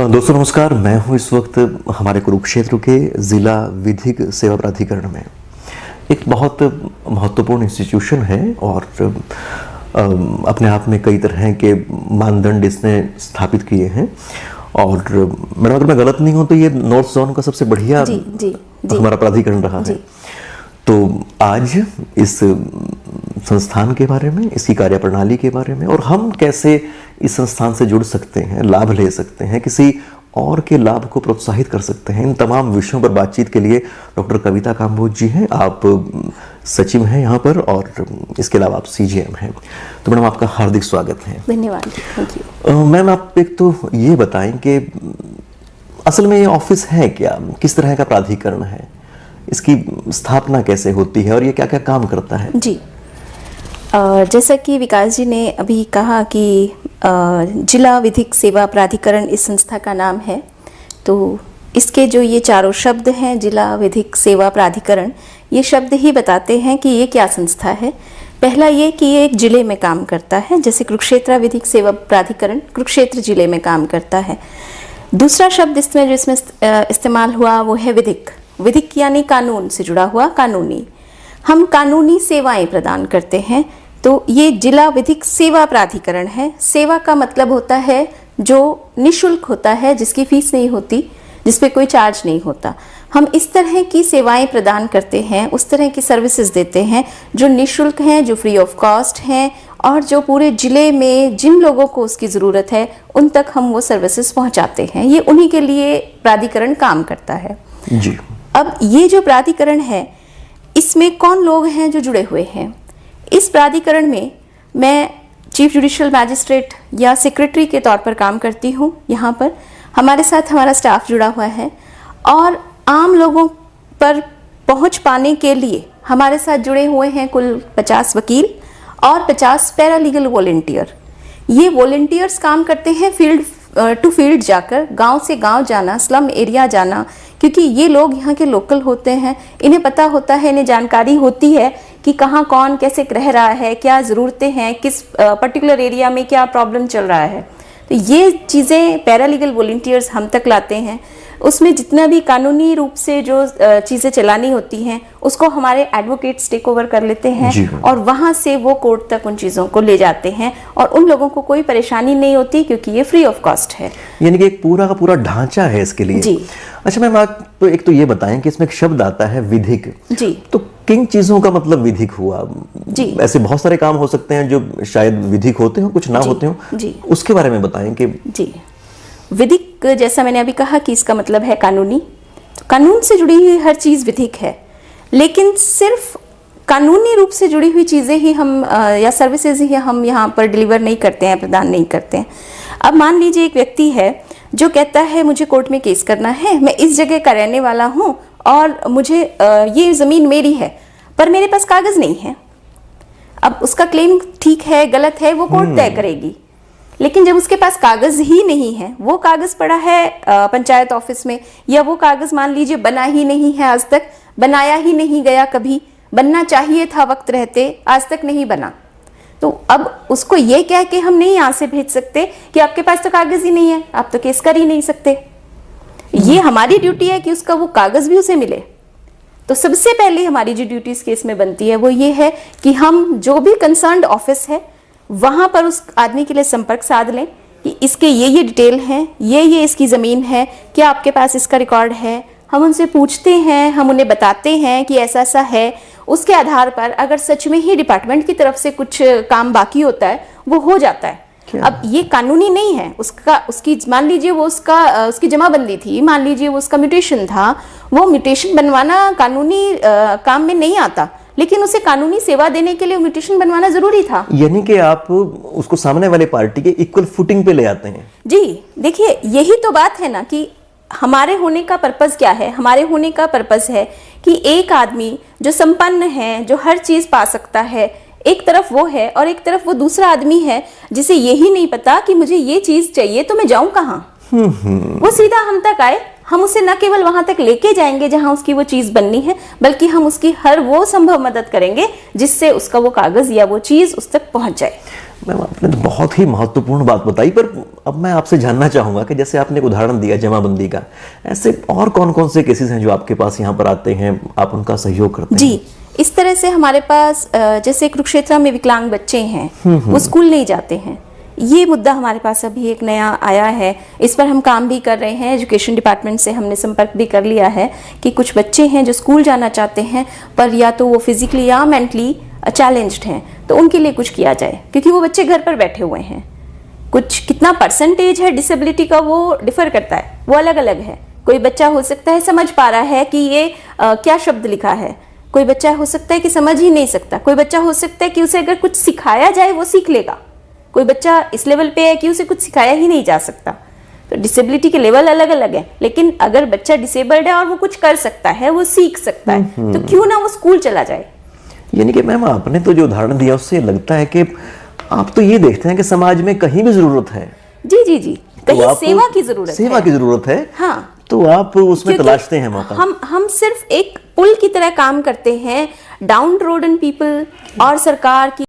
दोस्तों नमस्कार, मैं हूं इस वक्त हमारे कुरुक्षेत्र के ज़िला विधिक सेवा प्राधिकरण में। एक बहुत महत्वपूर्ण इंस्टीट्यूशन है और अपने आप में कई तरह के मानदंड इसने स्थापित किए हैं। और मैडम, अगर मैं गलत नहीं हूं तो ये नॉर्थ जोन का सबसे बढ़िया जी, हमारा प्राधिकरण रहा है। तो आज इस संस्थान के बारे में, इसकी कार्यप्रणाली के बारे में और हम कैसे इस संस्थान से जुड़ सकते हैं, लाभ ले सकते हैं, किसी और के लाभ को प्रोत्साहित कर सकते हैं, इन तमाम विषयों पर बातचीत के लिए डॉक्टर कविता काम्बोज जी हैं। आप सचिव हैं यहाँ पर और इसके अलावा आप सीजीएम हैं। तो मैडम, आपका हार्दिक स्वागत है। धन्यवाद। Thank you. मैम, आप एक तो ये बताएं कि असल में ये ऑफिस है क्या, किस तरह का प्राधिकरण है, इसकी स्थापना कैसे होती है और ये क्या क्या काम करता है? जी, जैसा कि विकास जी ने अभी कहा कि जिला विधिक सेवा प्राधिकरण इस संस्था का नाम है। तो इसके जो ये चारों शब्द हैं, जिला विधिक सेवा प्राधिकरण, ये शब्द ही बताते हैं कि ये क्या संस्था है। पहला ये कि ये एक जिले में काम करता है, जैसे कुरुक्षेत्र विधिक सेवा प्राधिकरण कुरुक्षेत्र जिले में काम करता है। दूसरा शब्द इसमें जो इसमें इस्तेमाल हुआ वो है विधिक। विधिक यानी कानून से जुड़ा हुआ, कानूनी। हम कानूनी सेवाएं प्रदान करते हैं, तो ये जिला विधिक सेवा प्राधिकरण है। सेवा का मतलब होता है जो निःशुल्क होता है, जिसकी फीस नहीं होती, जिस पे कोई चार्ज नहीं होता। हम इस तरह की सेवाएं प्रदान करते हैं, उस तरह की सर्विसेज देते हैं जो निःशुल्क हैं, जो फ्री ऑफ कॉस्ट हैं और जो पूरे जिले में जिन लोगों को उसकी ज़रूरत है उन तक हम वो सर्विसेज पहुंचाते हैं। ये उन्हीं के लिए प्राधिकरण काम करता है जी। अब ये जो प्राधिकरण है, इसमें कौन लोग हैं जो जुड़े हुए हैं? इस प्राधिकरण में मैं चीफ जुडिशियल मैजिस्ट्रेट या सेक्रेटरी के तौर पर काम करती हूँ। यहाँ पर हमारे साथ हमारा स्टाफ जुड़ा हुआ है और आम लोगों पर पहुँच पाने के लिए हमारे साथ जुड़े हुए हैं कुल 50 वकील और 50 पैरालीगल वॉलंटियर। ये वॉलंटियर्स काम करते हैं फील्ड टू फील्ड जाकर, गांव से गांव जाना, स्लम एरिया जाना, क्योंकि ये लोग यहाँ के लोकल होते हैं। इन्हें पता होता है, इन्हें जानकारी होती है कि कहाँ कौन कैसे रह रहा है, क्या ज़रूरतें हैं, किस पर्टिकुलर एरिया में क्या प्रॉब्लम चल रहा है। तो ये चीज़ें पैरालीगल वॉलंटियर्स हम तक लाते हैं। उसमें जितना भी कानूनी रूप से जो चीज़ें चलानी होती हैं उसको हमारे एडवोकेट्स टेक ओवर कर लेते हैं और वहाँ से वो कोर्ट तक उन चीज़ों को ले जाते हैं और उन लोगों को कोई परेशानी नहीं होती क्योंकि ये फ्री ऑफ कॉस्ट है। यानी कि एक पूरा का पूरा ढांचा है इसके लिए। जी। अच्छा मैम, आप तो एक तो ये बताएं कि इसमें एक शब्द आता है विधिक। जी। तो किन चीजों का मतलब विधिक हुआ? जी। ऐसे बहुत सारे काम हो सकते हैं जो शायद विधिक होते हो, कुछ ना होते हो। जी। उसके बारे में बताएं कि जी, विधिक जैसा मैंने अभी कहा कि इसका मतलब है कानूनी। तो कानून से जुड़ी हुई हर चीज़ विधिक है, लेकिन सिर्फ कानूनी रूप से जुड़ी हुई चीज़ें ही हम या सर्विसेज ही हम यहाँ पर डिलीवर नहीं करते हैं, प्रदान नहीं करते हैं। अब मान लीजिए एक व्यक्ति है जो कहता है मुझे कोर्ट में केस करना है, मैं इस जगह का रहने वाला हूँ और मुझे ये ज़मीन मेरी है, पर मेरे पास कागज़ नहीं है। अब उसका क्लेम ठीक है गलत है वो कोर्ट तय करेगी, लेकिन जब उसके पास कागज ही नहीं है, वो कागज पड़ा है पंचायत ऑफिस में, या वो कागज मान लीजिए बना ही नहीं है, आज तक बनाया ही नहीं गया, कभी बनना चाहिए था वक्त रहते, आज तक नहीं बना, तो अब उसको ये कह के हम नहीं यहाँ से भेज सकते कि आपके पास तो कागज ही नहीं है, आप तो केस कर ही नहीं सकते। ये हमारी ड्यूटी है कि उसका वो कागज भी उसे मिले। तो सबसे पहले हमारी जो ड्यूटी इस केस में बनती है वो ये है कि हम जो भी कंसर्न्ड ऑफिस है वहां पर उस आदमी के लिए संपर्क साध लें कि इसके ये डिटेल हैं, ये इसकी ज़मीन है, क्या आपके पास इसका रिकॉर्ड है। हम उनसे पूछते हैं, हम उन्हें बताते हैं कि ऐसा ऐसा है। उसके आधार पर अगर सच में ही डिपार्टमेंट की तरफ से कुछ काम बाकी होता है वो हो जाता है। अब ये कानूनी नहीं है, उसकी मान लीजिए वो उसकी जमाबंदी थी, मान लीजिए वो उसका म्यूटेशन था, वो म्यूटेशन बनवाना कानूनी काम में नहीं आता, लेकिन उसे कानूनी सेवा देने के लिए म्यूटेशन बनवाना जरूरी था। यानी कि आप उसको सामने वाले पार्टी के इक्वल फुटिंग पे ले आते हैं। जी, देखिए यही तो बात है ना कि हमारे होने का पर्पस क्या है। हमारे होने का पर्पस है कि एक आदमी जो संपन्न है, जो हर चीज पा सकता है, एक तरफ वो है और एक तरफ वो दूसरा आदमी है जिसे यही नहीं पता कि मुझे ये चीज चाहिए तो मैं जाऊं कहाँ। वो सीधा हम तक आए, हम उसे न केवल वहां तक लेके जाएंगे जहां उसकी वो चीज बननी है, बल्कि हम उसकी हर वो संभव मदद करेंगे जिससे उसका वो कागज या वो चीज उस तक पहुंच जाए। मैम आपने तो बहुत ही महत्वपूर्ण बात बताई, पर अब मैं आपसे जानना चाहूँगा कि जैसे आपने एक उदाहरण दिया जमाबंदी का, ऐसे और कौन कौन से केसेस हैं जो आपके पास यहाँ पर आते हैं, आप उनका सहयोग करते हैं? जी, इस तरह से हमारे पास जैसे कुरुक्षेत्र में विकलांग बच्चे हैं, वो स्कूल नहीं जाते हैं, ये मुद्दा हमारे पास अभी एक नया आया है। इस पर हम काम भी कर रहे हैं, एजुकेशन डिपार्टमेंट से हमने संपर्क भी कर लिया है कि कुछ बच्चे हैं जो स्कूल जाना चाहते हैं पर या तो वो फिजिकली या मेंटली चैलेंज्ड हैं, तो उनके लिए कुछ किया जाए, क्योंकि वो बच्चे घर पर बैठे हुए हैं। कुछ कितना परसेंटेज है डिसेबिलिटी का वो डिफर करता है, वो अलग अलग है। कोई बच्चा हो सकता है समझ पा रहा है कि ये क्या शब्द लिखा है, कोई बच्चा हो सकता है कि समझ ही नहीं सकता, कोई बच्चा हो सकता है कि उसे अगर कुछ सिखाया जाए वो सीख लेगा, कोई बच्चा इस लेवल पे है कि उसे कुछ सिखाया ही नहीं जा सकता। तो डिसेबिलिटी के लेवल अलग अलग है, लेकिन अगर बच्चा डिसेबल्ड है और वो कुछ कर सकता है, वो सीख सकता है, तो क्यों ना वो स्कूल चला जाए। यानी कि मैम आपने तो जो उदाहरण दिया उससे लगता है कि आप तो ये देखते हैं कि समाज में कहीं भी जरूरत है, जी जी जी, कहीं तो सेवा की जरूरत है, सेवा की जरूरत है, हाँ, तो आप उसमें तलाशते हैं मौका। हम सिर्फ एक पुल की तरह काम करते हैं डाउन रोडन पीपल और सरकार की